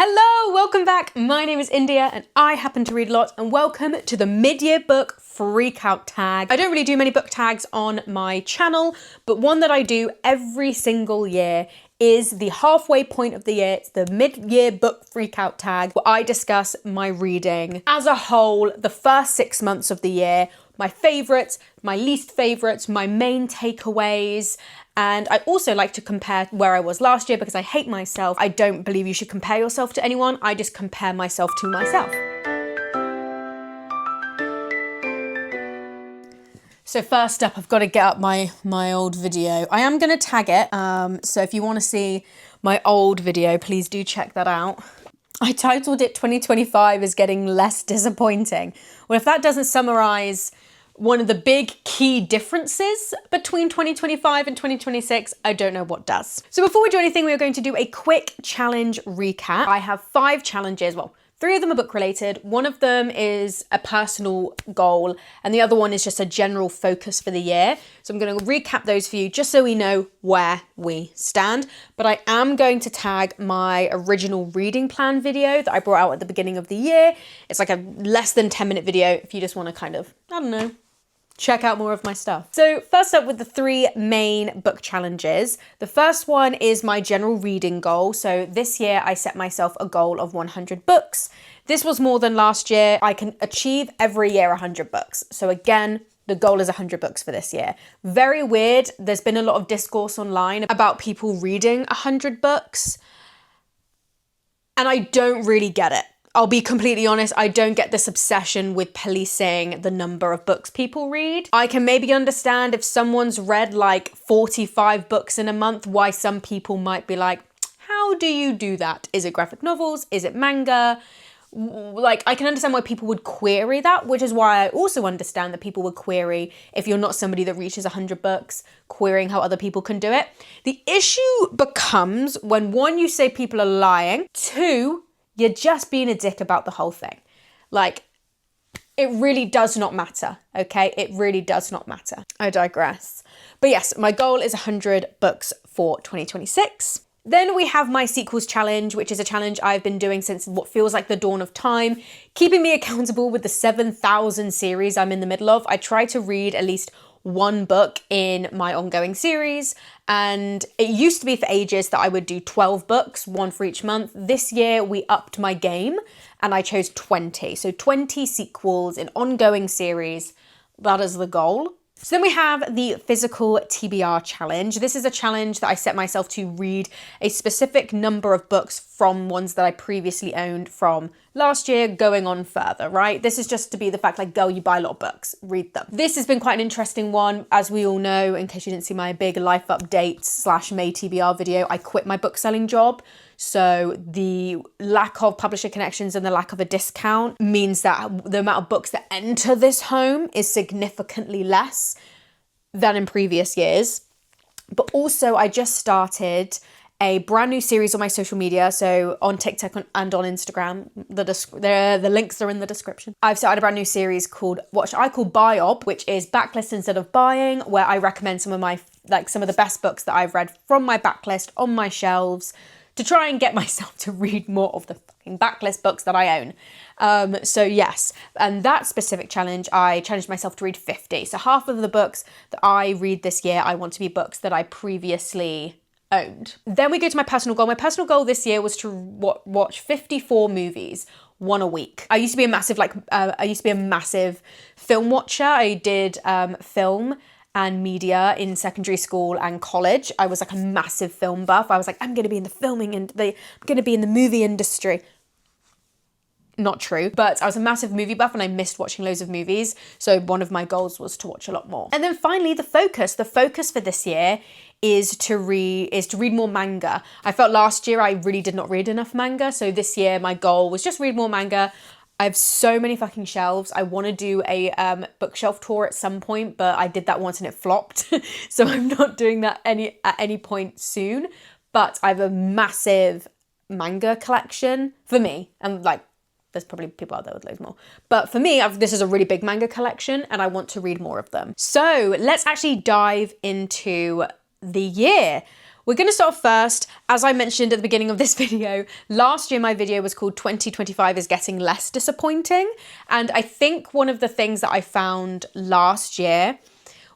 Hello, welcome back. My name is India and I happen to read a lot, and welcome to the mid-year book freakout tag. I don't really do many book tags on my channel, but one that I do every single year is the halfway point of the year. It's the mid-year book freakout tag, where I discuss my reading as a whole, the first 6 months of the year, my favorites, my least favorites, my main takeaways. And I also like to compare where I was last year because I hate myself. I don't believe you should compare yourself to anyone. I just compare myself to myself. So first up, I've got to get up my old video. I am going to tag it. So if you want to see my old video, please do check that out. I titled it 2025 is getting less disappointing. Well, if that doesn't summarize one of the big key differences between 2025 and 2026, I don't know what does. So before we do anything, we are going to do a quick challenge recap. I have 5 challenges. Well, 3 of them are book related. One of them is a personal goal, and the other one is just a general focus for the year. So I'm going to recap those for you just so we know where we stand. But I am going to tag my original reading plan video that I brought out at the beginning of the year. It's like a less than 10-minute video if you just want to kind of, I don't know, check out more of my stuff. So first up with the 3 main book challenges. The first one is my general reading goal. So this year I set myself a goal of 100 books. This was more than last year. I can achieve every year 100 books. So again, the goal is 100 books for this year. Very weird. There's been a lot of discourse online about people reading 100 books. And I don't really get it. I'll be completely honest, I don't get this obsession with policing the number of books people read. I can maybe understand if someone's read like 45 books in a month, why some people might be like, how do you do that? Is it graphic novels? Is it manga? Like, I can understand why people would query that, which is why I also understand that people would query, if you're not somebody that reaches 100 books, querying how other people can do it. The issue becomes when 1, you say people are lying, 2, you're just being a dick about the whole thing. Like, it really does not matter, okay? It really does not matter. I digress. But yes, my goal is 100 books for 2026. Then we have my sequels challenge, which is a challenge I've been doing since what feels like the dawn of time, keeping me accountable with the 7,000 series I'm in the middle of. I try to read at least 1 book in my ongoing series, and it used to be for ages that I would do 12 books, 1 for each month. This year we upped my game and I chose 20. So 20 sequels in ongoing series. That is the goal. So then we have the physical TBR challenge. This is a challenge that I set myself to read a specific number of books from ones that I previously owned from last year going on further, right? This is just to be the fact like, girl, you buy a lot of books, read them. This has been quite an interesting one. As we all know, in case you didn't see my big life update / May TBR video, I quit my book selling job. So the lack of publisher connections and the lack of a discount means that the amount of books that enter this home is significantly less than in previous years. But also I just started a brand new series on my social media. So on TikTok and on Instagram, the links are in the description. I've started a brand new series called what I call Buy Ob, which is backlist instead of buying, where I recommend some of the best books that I've read from my backlist on my shelves, to try and get myself to read more of the fucking backlist books that I own. So yes, and that specific challenge, I challenged myself to read 50. So half of the books that I read this year, I want to be books that I previously owned. Then we go to my personal goal. My personal goal this year was to watch 54 movies, 1 a week. I used to be a massive film watcher. I did film and media in secondary school and college. I was like a massive film buff. I was like, I'm going to be in the filming and I'm going to be in the movie industry. Not true, but I was a massive movie buff and I missed watching loads of movies. So one of my goals was to watch a lot more. And then finally, the focus for this year is to read more manga. I felt last year I really did not read enough manga. So this year my goal was just read more manga. I have so many fucking shelves. I want to do a bookshelf tour at some point, but I did that once and it flopped. So I'm not doing that at any point soon. But I have a massive manga collection for me. And like, there's probably people out there with loads more. But for me, this is a really big manga collection and I want to read more of them. So let's actually dive into the year. We're going to start first. As I mentioned at the beginning of this video, last year my video was called 2025 is getting less disappointing. And I think one of the things that I found last year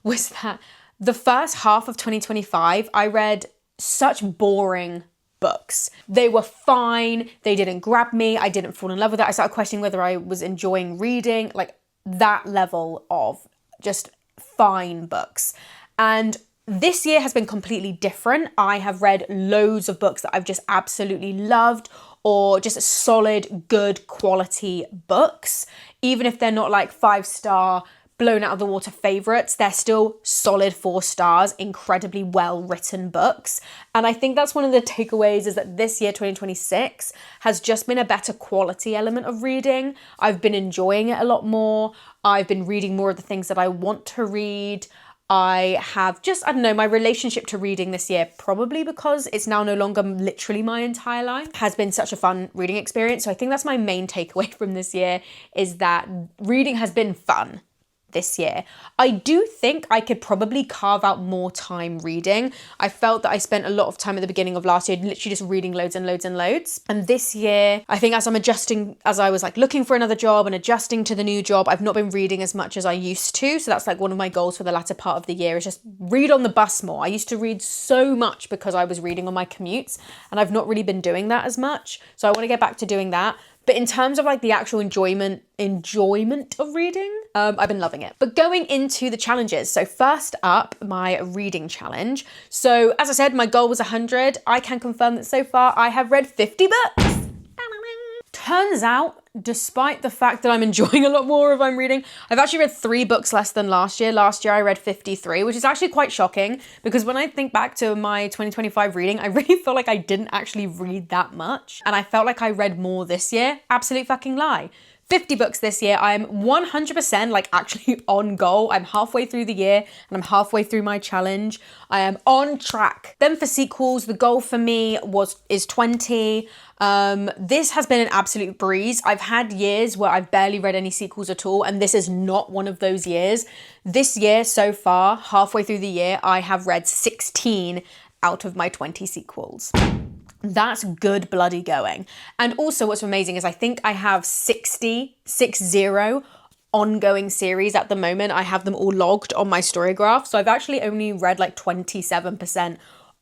was that the first half of 2025, I read such boring books. They were fine. They didn't grab me. I didn't fall in love with it. I started questioning whether I was enjoying reading, like that level of just fine books. And this year has been completely different. I have read loads of books that I've just absolutely loved, or just solid, good quality books. Even if they're not like 5-star, blown out of the water favorites, they're still solid 4 stars, incredibly well written books. And I think that's one of the takeaways, is that this year, 2026, has just been a better quality element of reading. I've been enjoying it a lot more. I've been reading more of the things that I want to read. I have just, I don't know, my relationship to reading this year, probably because it's now no longer literally my entire life, has been such a fun reading experience. So I think that's my main takeaway from this year, is that reading has been fun this year. I do think I could probably carve out more time reading. I felt that I spent a lot of time at the beginning of last year literally just reading loads and loads and loads. And this year, I think as I was like looking for another job and adjusting to the new job, I've not been reading as much as I used to. So that's like one of my goals for the latter part of the year, is just read on the bus more. I used to read so much because I was reading on my commutes, and I've not really been doing that as much. So I want to get back to doing that. But in terms of like the actual enjoyment of reading, I've been loving it. But going into the challenges. So first up, my reading challenge. So as I said, my goal was 100. I can confirm that so far I have read 50 books. Turns out, despite the fact that I'm enjoying a lot more of I'm reading, I've actually read 3 books less than last year. Last year I read 53, which is actually quite shocking, because when I think back to my 2025 reading, I really feel like I didn't actually read that much. And I felt like I read more this year. Absolute fucking lie. 50 books this year. I'm 100% like actually on goal. I'm halfway through the year and I'm halfway through my challenge. I am on track. Then for sequels, the goal for me is 20. This has been an absolute breeze. I've had years where I've barely read any sequels at all, and this is not one of those years. This year so far, halfway through the year, I have read 16 out of my 20 sequels. That's good bloody going. And also what's amazing is I think I have 60 ongoing series at the moment. I have them all logged on my story graph. So I've actually only read like 27%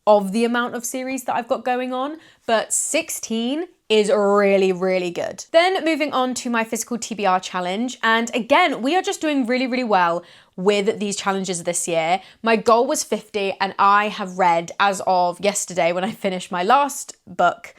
of the amount of series that I've got going on, but 16 is really, really good. Then moving on to my physical TBR challenge. And again, we are just doing really, really well with these challenges this year. My goal was 50, and I have read, as of yesterday when I finished my last book,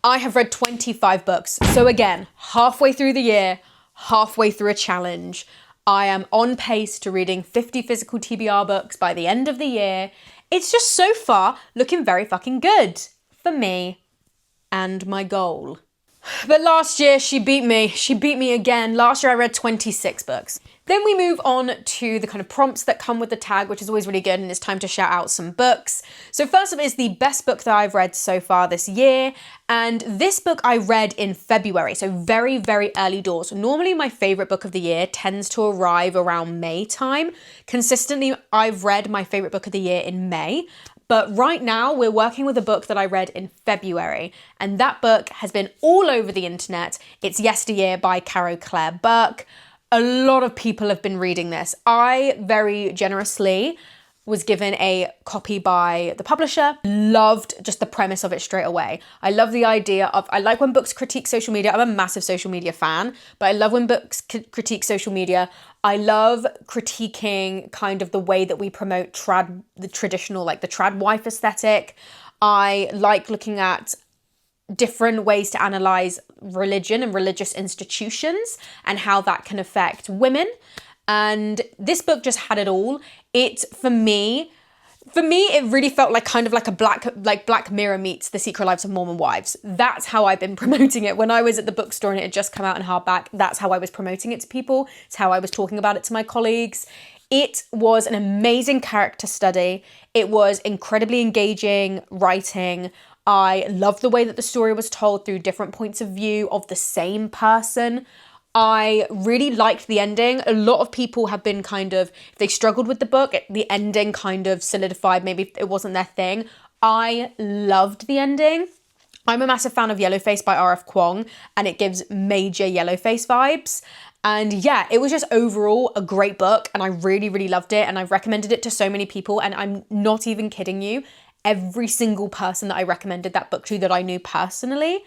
I have read 25 books. So again, halfway through the year, halfway through a challenge. I am on pace to reading 50 physical TBR books by the end of the year. It's just so far looking very fucking good for me and my goal. But last year she beat me. She beat me again. Last year I read 26 books. Then we move on to the kind of prompts that come with the tag, which is always really good, and it's time to shout out some books. So first up is the best book that I've read so far this year. And this book I read in February, so very, very early doors. Normally my favorite book of the year tends to arrive around May time. Consistently, I've read my favorite book of the year in May. But right now we're working with a book that I read in February, and that book has been all over the internet. It's Yesteryear by Caro Burke. A lot of people have been reading this. I very generously was given a copy by the publisher. Loved just the premise of it straight away. I love the idea of, I like when books critique social media. I'm a massive social media fan, but I love when books critique social media. I love critiquing kind of the way that we promote the traditional, like the trad wife aesthetic. I like looking at different ways to analyze religion and religious institutions and how that can affect women. And this book just had it all. For me, it really felt like kind of like a Black Mirror meets The Secret Lives of Mormon Wives. That's how I've been promoting it. When I was at the bookstore and it had just come out in hardback, that's how I was promoting it to people. It's how I was talking about it to my colleagues. It was an amazing character study. It was incredibly engaging writing. I loved the way that the story was told through different points of view of the same person. I really liked the ending. A lot of people have been kind of, if they struggled with the book, the ending kind of solidified, maybe it wasn't their thing. I loved the ending. I'm a massive fan of Yellowface by R.F. Kuang, and it gives major Yellowface vibes. And yeah, it was just overall a great book, and I really, really loved it, and I've recommended it to so many people, and I'm not even kidding you. Every single person that I recommended that book to that I knew personally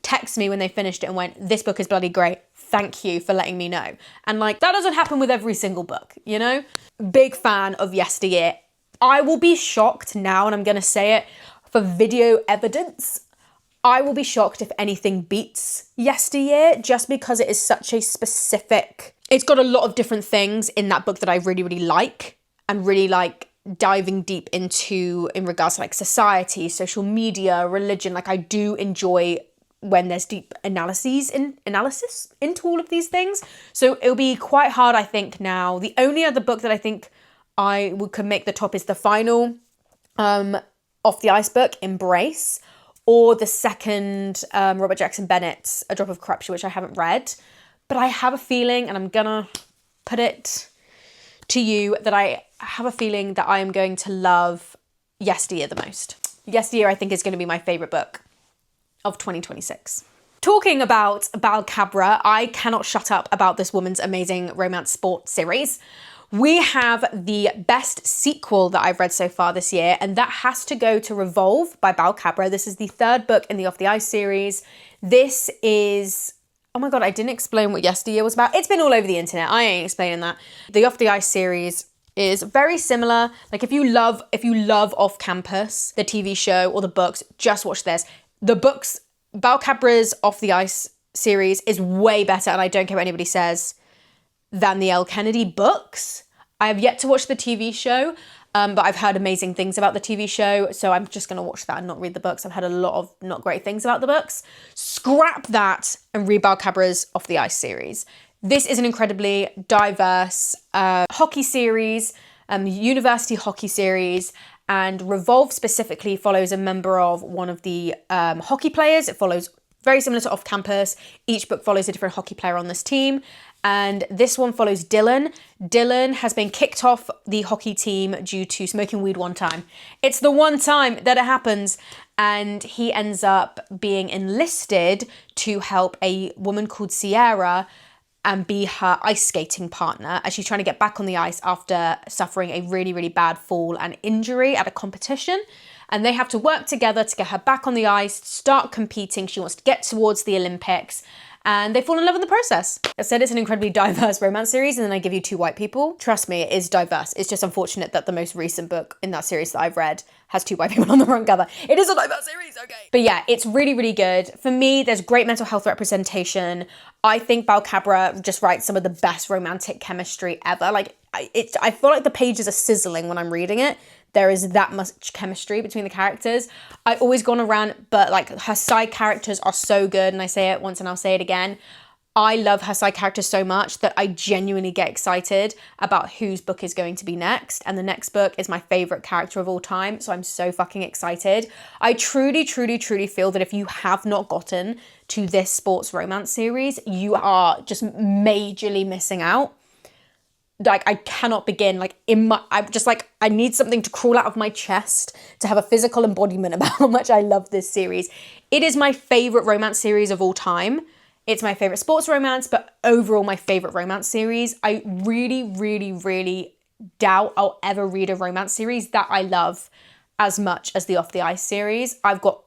texted me when they finished it and went, this book is bloody great. Thank you for letting me know. And like, that doesn't happen with every single book, you know? Big fan of Yesteryear. I will be shocked now, and I'm going to say it for video evidence. I will be shocked if anything beats Yesteryear, just because it is such a specific... It's got a lot of different things in that book that I really, really like, and really like diving deep into in regards to like society, social media, religion. Like I do enjoy when there's deep analysis into all of these things. So it'll be quite hard, I think, now. The only other book that I think could make the top is the final Off the Ice book, Embrace, or the second Robert Jackson Bennett's A Drop of Corruption, which I haven't read. But I have a feeling, and I'm gonna put it to you, that I have a feeling that I am going to love Yesteryear the most. Yesteryear, I think, is going to be my favourite book of 2026. Talking about Bal Khabra, I cannot shut up about this woman's amazing romance sport series. We have the best sequel that I've read so far this year, and that has to go to Revolve by Bal Khabra. This is the third book in the Off the Ice series. This is... Oh my God, I didn't explain what Yesteryear was about. It's been all over the internet. I ain't explaining that. The Off the Ice series is very similar. Like if you love Off Campus, the TV show or the books, just watch this. The books, Bal Khabra's Off the Ice series is way better, and I don't care what anybody says, than the Elle Kennedy books. I have yet to watch the TV show, but I've heard amazing things about the TV show, so I'm just going to watch that and not read the books. I've heard a lot of not great things about the books. Scrap that and read Bal Khabra's Off the Ice series. This is an incredibly diverse hockey series, university hockey series, and Revolve specifically follows a member of one of the hockey players. It follows very similar to Off Campus. Each book follows a different hockey player on this team. And this one follows Dylan. Dylan has been kicked off the hockey team due to smoking weed one time. It's the one time that it happens. And he ends up being enlisted to help a woman called Sierra and be her ice skating partner as she's trying to get back on the ice after suffering a really, really bad fall and injury at a competition. And they have to work together to get her back on the ice, start competing. She wants to get towards the Olympics, and they fall in love in the process. I said it's an incredibly diverse romance series, and then I give you two white people. Trust me, it is diverse. It's just unfortunate that the most recent book in that series that I've read has two white people on the front cover. It is a diverse series, okay. But yeah, it's really, really good. For me, there's great mental health representation. I think Bal Khabra just writes some of the best romantic chemistry ever. Like, I feel like the pages are sizzling when I'm reading it. There is that much chemistry between the characters. I always go on a rant, but like her side characters are so good, and I say it once and I'll say it again. I love her side characters so much that I genuinely get excited about whose book is going to be next. And the next book is my favorite character of all time. So I'm so fucking excited. I truly, truly, truly feel that if you have not gotten to this sports romance series, you are just majorly missing out. Like, I cannot begin, like, I'm just like, I need something to crawl out of my chest to have a physical embodiment about how much I love this series. It is my favorite romance series of all time. It's my favorite sports romance, but overall my favorite romance series. I really, really, really doubt I'll ever read a romance series that I love as much as the Off the Ice series. I've got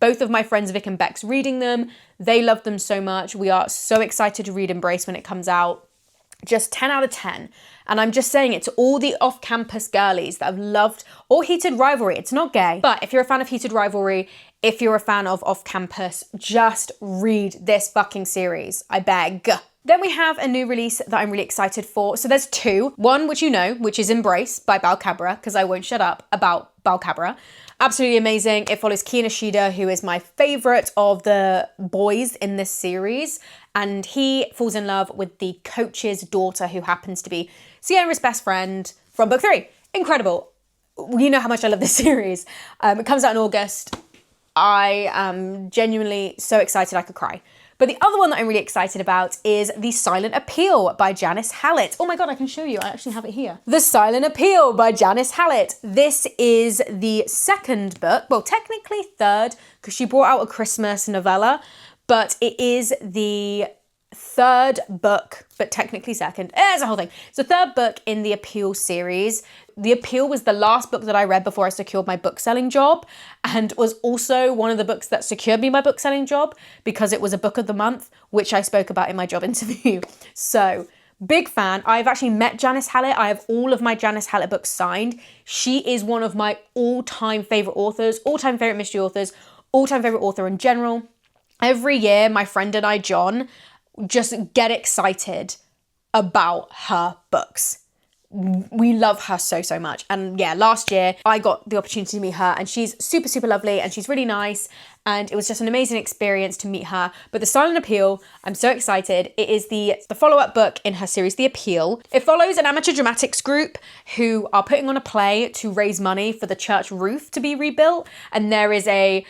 both of my friends, Vic and Bex, reading them. They love them so much. We are so excited to read Embrace when it comes out. Just 10 out of 10. And I'm just saying it to all the off-campus girlies that have loved, or Heated Rivalry. It's not gay, but if you're a fan of Heated Rivalry, if you're a fan of off-campus, just read this fucking series. I beg. Then we have a new release that I'm really excited for. So there's two. One, which you know, which is Embrace by Bal Khabra, because I won't shut up about Bal Khabra. Absolutely amazing. It follows Kian Ishida, who is my favorite of the boys in this series. And he falls in love with the coach's daughter, who happens to be Sierra's best friend from book 3. Incredible. You know how much I love this series. It comes out in August. I am genuinely so excited I could cry. But the other one that I'm really excited about is The Silent Appeal by Janice Hallett. Oh my God, I can show you. I actually have it here. The Silent Appeal by Janice Hallett. This is the second book, well, technically third, because she brought out a Christmas novella, but it is the third book, but technically second. There's a whole thing. It's the third book in the Appeal series. The Appeal was the last book that I read before I secured my bookselling job, and was also one of the books that secured me my bookselling job because it was a book of the month, which I spoke about in my job interview. So, big fan. I've actually met Janice Hallett. I have all of my Janice Hallett books signed. She is one of my all-time favorite authors, all-time favorite mystery authors, all-time favorite author in general. Every year, my friend and I, John, just get excited about her books. We love her so, so much. And yeah, last year I got the opportunity to meet her, and she's super, super lovely, and she's really nice. And it was just an amazing experience to meet her. But The Silent Appeal, I'm so excited. It is the follow-up book in her series, The Appeal. It follows an amateur dramatics group who are putting on a play to raise money for the church roof to be rebuilt. And there is a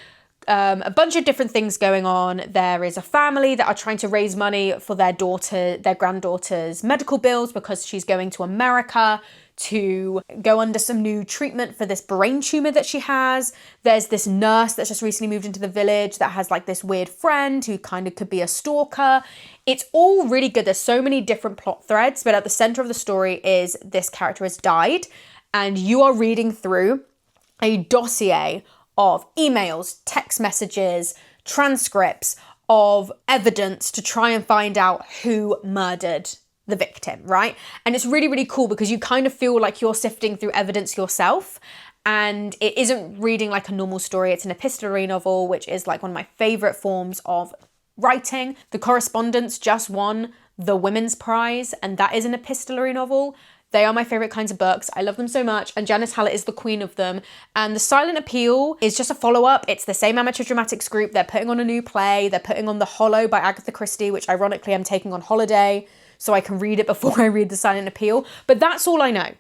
bunch of different things going on. There is a family that are trying to raise money for their granddaughter's medical bills because she's going to America to go under some new treatment for this brain tumor that she has. There's this nurse that's just recently moved into the village that has like this weird friend who kind of could be a stalker. It's all really good. There's so many different plot threads, but at the center of the story is this character has died, and you are reading through a dossier of emails, text messages, transcripts of evidence to try and find out who murdered the victim, right? And it's really, really cool because you kind of feel like you're sifting through evidence yourself, and it isn't reading like a normal story. It's an epistolary novel, which is like one of my favorite forms of writing. The Correspondence just won the Women's Prize, and that is an epistolary novel. They are my favorite kinds of books. I love them so much, and Janice Hallett is the queen of them. And The Silent Appeal is just a follow-up. It's the same amateur dramatics group. They're putting on a new play. They're putting on The Hollow by Agatha Christie, which ironically I'm taking on holiday so I can read it before I read The Silent Appeal. But that's all I know.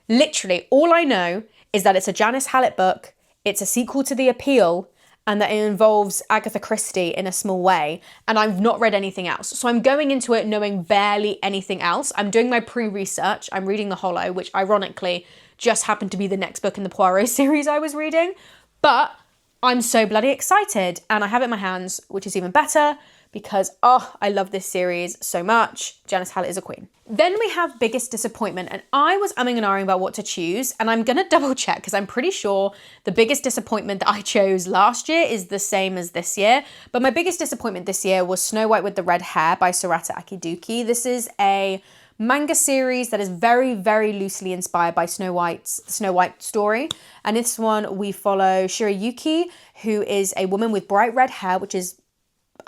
Literally, all I know is that it's a Janice Hallett book, it's a sequel to The Appeal, and that it involves Agatha Christie in a small way, and I've not read anything else. So I'm going into it knowing barely anything else. I'm doing my pre-research. I'm reading The Hollow, which ironically just happened to be the next book in the Poirot series I was reading. But I'm so bloody excited, and I have it in my hands, which is even better because, I love this series so much. Janice Hallett is a queen. Then we have Biggest Disappointment, and I was umming and ahhing about what to choose, and I'm gonna double check because I'm pretty sure the biggest disappointment that I chose last year is the same as this year. But my biggest disappointment this year was Snow White with the Red Hair by Sorata Akiduki. This is a manga series that is very, very loosely inspired by Snow White's Snow White story. And this one we follow Shirayuki, who is a woman with bright red hair, which is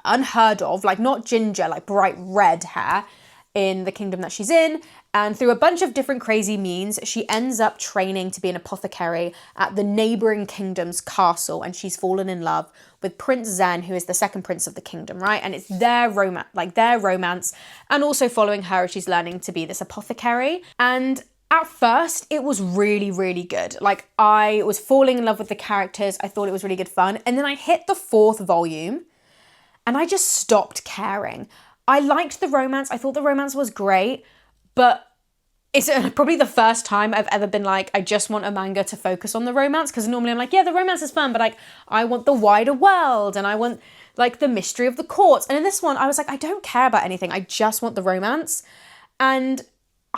unheard of, like not ginger, like bright red hair in the kingdom that she's in. And through a bunch of different crazy means, she ends up training to be an apothecary at the neighboring kingdom's castle, and she's fallen in love with Prince Zen, who is the second prince of the kingdom, right? And it's their romance, and also following her as she's learning to be this apothecary. And at first, it was really, really good. Like, I was falling in love with the characters. I thought it was really good fun. And then I hit the 4th volume, and I just stopped caring. I liked the romance. I thought the romance was great, but it's probably the first time I've ever been like, I just want a manga to focus on the romance, because normally I'm like, yeah, the romance is fun, but like, I want the wider world, and I want like the mystery of the courts. And in this one, I was like, I don't care about anything. I just want the romance. And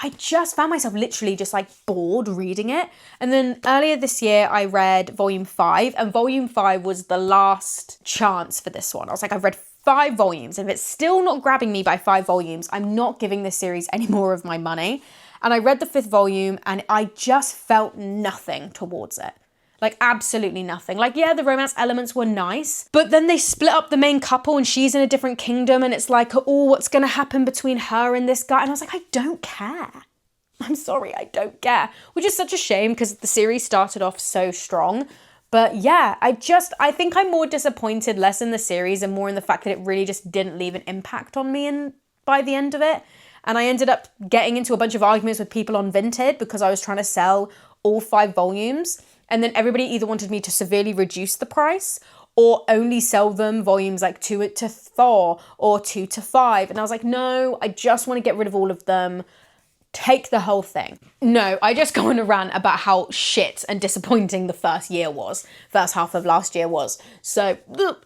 I just found myself literally just like bored reading it. And then earlier this year, I read volume 5, and volume 5 was the last chance for this one. I was like, I've read 5 volumes. If it's still not grabbing me by 5 volumes, I'm not giving this series any more of my money. And I read the 5th volume, and I just felt nothing towards it. Like, absolutely nothing. Like, yeah, the romance elements were nice, but then they split up the main couple, and she's in a different kingdom, and it's like, oh, what's going to happen between her and this guy? And I was like, I don't care. I'm sorry, I don't care. Which is such a shame, because the series started off so strong. But yeah, I think I'm more disappointed less in the series and more in the fact that it really just didn't leave an impact on me by the end of it. And I ended up getting into a bunch of arguments with people on Vinted because I was trying to sell all 5 volumes. And then everybody either wanted me to severely reduce the price, or only sell them volumes like 2 to 4 or 2 to 5. And I was like, no, I just want to get rid of all of them. Take the whole thing. No, I just go on a rant about how shit and disappointing the first half of last year was. So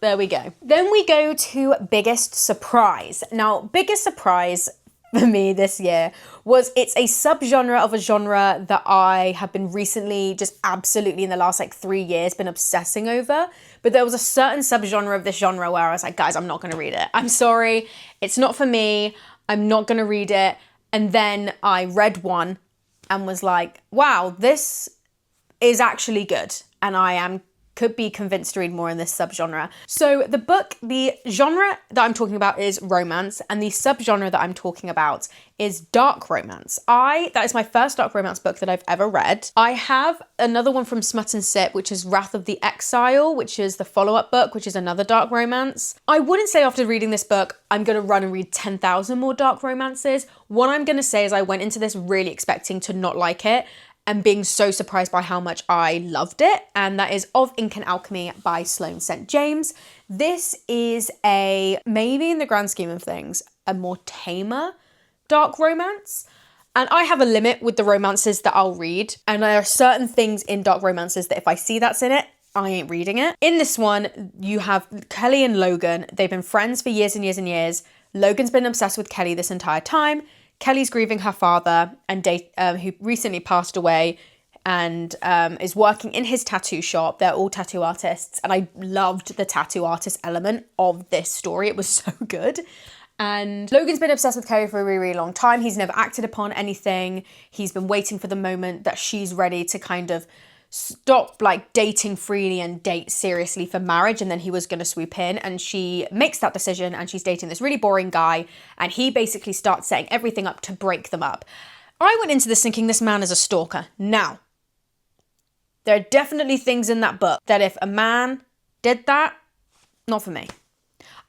there we go. Then we go to biggest surprise. Now, biggest surprise for me this year was it's a subgenre of a genre that I have been recently, just absolutely in the last like 3 years, been obsessing over. But there was a certain subgenre of this genre where I was like, guys, I'm not going to read it. I'm sorry. It's not for me. I'm not going to read it. And then I read one and was like, wow, this is actually good. And I could be convinced to read more in this subgenre. So the genre that I'm talking about is romance, and the subgenre that I'm talking about is dark romance. That is my first dark romance book that I've ever read. I have another one from Smut and Sip, which is Wrath of the Exile, which is the follow-up book, which is another dark romance. I wouldn't say after reading this book, I'm going to run and read 10,000 more dark romances. What I'm going to say is I went into this really expecting to not like it, and being so surprised by how much I loved it. And that is Of Ink and Alchemy by Sloane St. James. This is maybe in the grand scheme of things, a more tamer dark romance. And I have a limit with the romances that I'll read. And there are certain things in dark romances that if I see that's in it, I ain't reading it. In this one, you have Kelly and Logan. They've been friends for years and years and years. Logan's been obsessed with Kelly this entire time. Kelly's grieving her father, and who recently passed away, and is working in his tattoo shop. They're all tattoo artists, and I loved the tattoo artist element of this story. It was so good. And Logan's been obsessed with Kelly for a really, really long time. He's never acted upon anything. He's been waiting for the moment that she's ready to kind of stop like dating freely and date seriously for marriage, and then he was going to swoop in, and she makes that decision, and she's dating this really boring guy, and he basically starts setting everything up to break them up. I went into this thinking this man is a stalker. Now, there are definitely things in that book that if a man did that, not for me.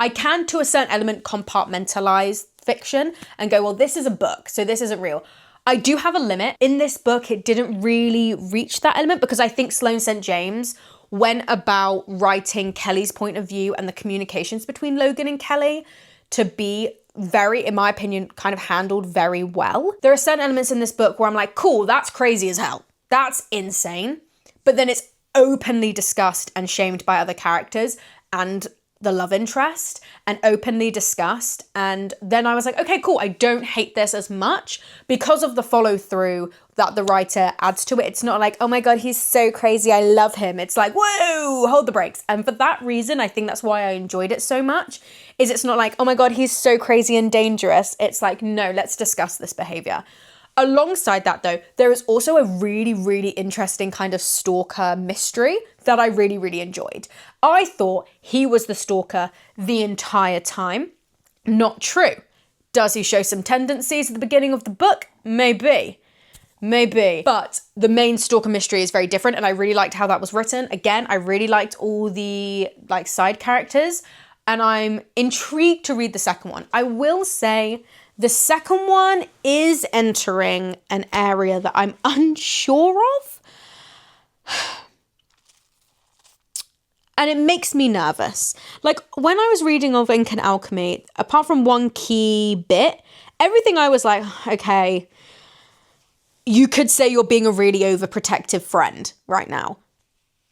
I can, to a certain element, compartmentalize fiction and go, well, this is a book, so this isn't real. I do have a limit. In this book, it didn't really reach that element because I think Sloane St. James went about writing Kelly's point of view and the communications between Logan and Kelly to be very, in my opinion, kind of handled very well. There are certain elements in this book where I'm like, cool, that's crazy as hell. That's insane. But then it's openly discussed and shamed by other characters and the love interest, and openly discussed. And then I was like, okay, cool. I don't hate this as much because of the follow through that the writer adds to it. It's not like, oh my God, he's so crazy, I love him. It's like, whoa, hold the brakes. And for that reason, I think that's why I enjoyed it so much, is it's not like, oh my God, he's so crazy and dangerous. It's like, no, let's discuss this behavior. Alongside that though, there is also a really, really interesting kind of stalker mystery that I really, really enjoyed. I thought he was the stalker the entire time. Not true. Does he show some tendencies at the beginning of the book? Maybe. But the main stalker mystery is very different, and I really liked how that was written. Again, I really liked all the like side characters, and I'm intrigued to read the second one. I will say the second one is entering an area that I'm unsure of. And it makes me nervous. Like, when I was reading Of Ink and Alchemy, apart from one key bit, everything I was like, okay, you could say you're being a really overprotective friend right now.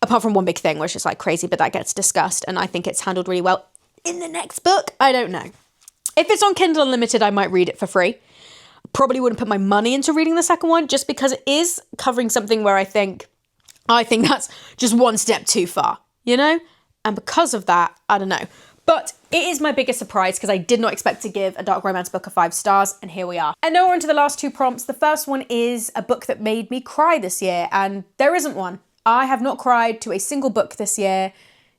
Apart from one big thing, which is like crazy, but that gets discussed, and I think it's handled really well. In the next book, I don't know. If it's on Kindle Unlimited, I might read it for free. Probably wouldn't put my money into reading the second one, just because it is covering something where I think that's just one step too far, you know? And because of that, I don't know. But it is my biggest surprise because I did not expect to give a dark romance book a 5 stars, and here we are. And now we're on to the last 2 prompts. The first one is a book that made me cry this year, and there isn't one. I have not cried to a single book this year.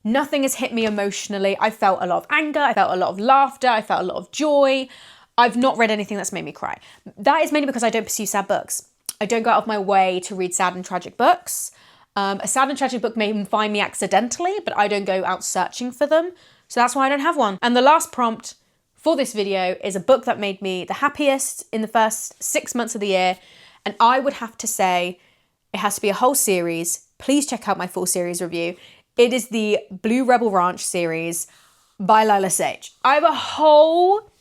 Nothing has hit me emotionally. I felt a lot of anger, I felt a lot of laughter, I felt a lot of joy. I've not read anything that's made me cry. That is mainly because I don't pursue sad books. I don't go out of my way to read sad and tragic books. A sad and tragic book may find me accidentally, but I don't go out searching for them. So that's why I don't have one. And the last prompt for this video is a book that made me the happiest in the first 6 months of the year. And I would have to say it has to be a whole series. Please check out my full series review. It is the Blue Rebel Ranch series by Lila Sage. I have a whole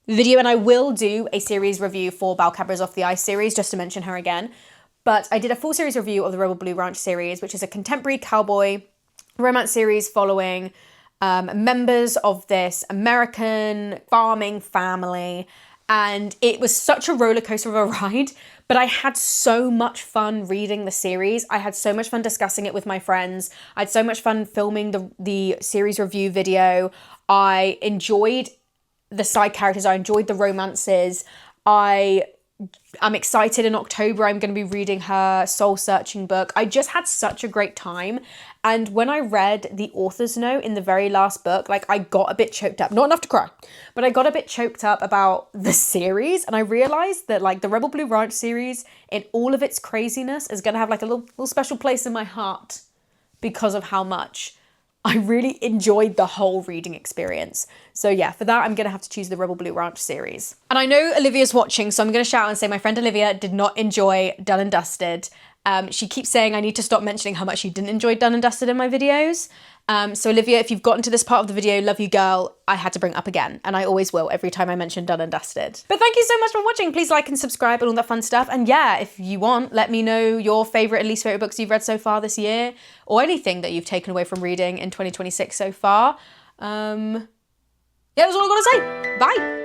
video, and I will do a series review for Bal Khabra's Off the Ice series, just to mention her again. But I did a full series review of the Rebel Blue Ranch series, which is a contemporary cowboy romance series following members of this American farming family. And it was such a roller coaster of a ride, but I had so much fun reading the series. I had so much fun discussing it with my friends. I had so much fun filming the series review video. I enjoyed the side characters. I enjoyed the romances. I'm excited in October. I'm going to be reading her soul searching book. I just had such a great time. And when I read the author's note in the very last book, like, I got a bit choked up. Not enough to cry, but I got a bit choked up about the series. And I realized that, like, the Rebel Blue Ranch series in all of its craziness is going to have like a little special place in my heart because of how much I really enjoyed the whole reading experience. So yeah, for that, I'm going to have to choose the Rebel Blue Ranch series. And I know Olivia's watching, so I'm going to shout out and say my friend Olivia did not enjoy Done and Dusted. She keeps saying I need to stop mentioning how much she didn't enjoy Done and Dusted in my videos. So Olivia, if you've gotten to this part of the video, love you girl, I had to bring it up again. And I always will every time I mention Done and Dusted. But thank you so much for watching. Please like and subscribe and all that fun stuff. And yeah, if you want, let me know your favourite and least favourite books you've read so far this year, or anything that you've taken away from reading in 2026 so far. Yeah, that's all I've got to say. Bye.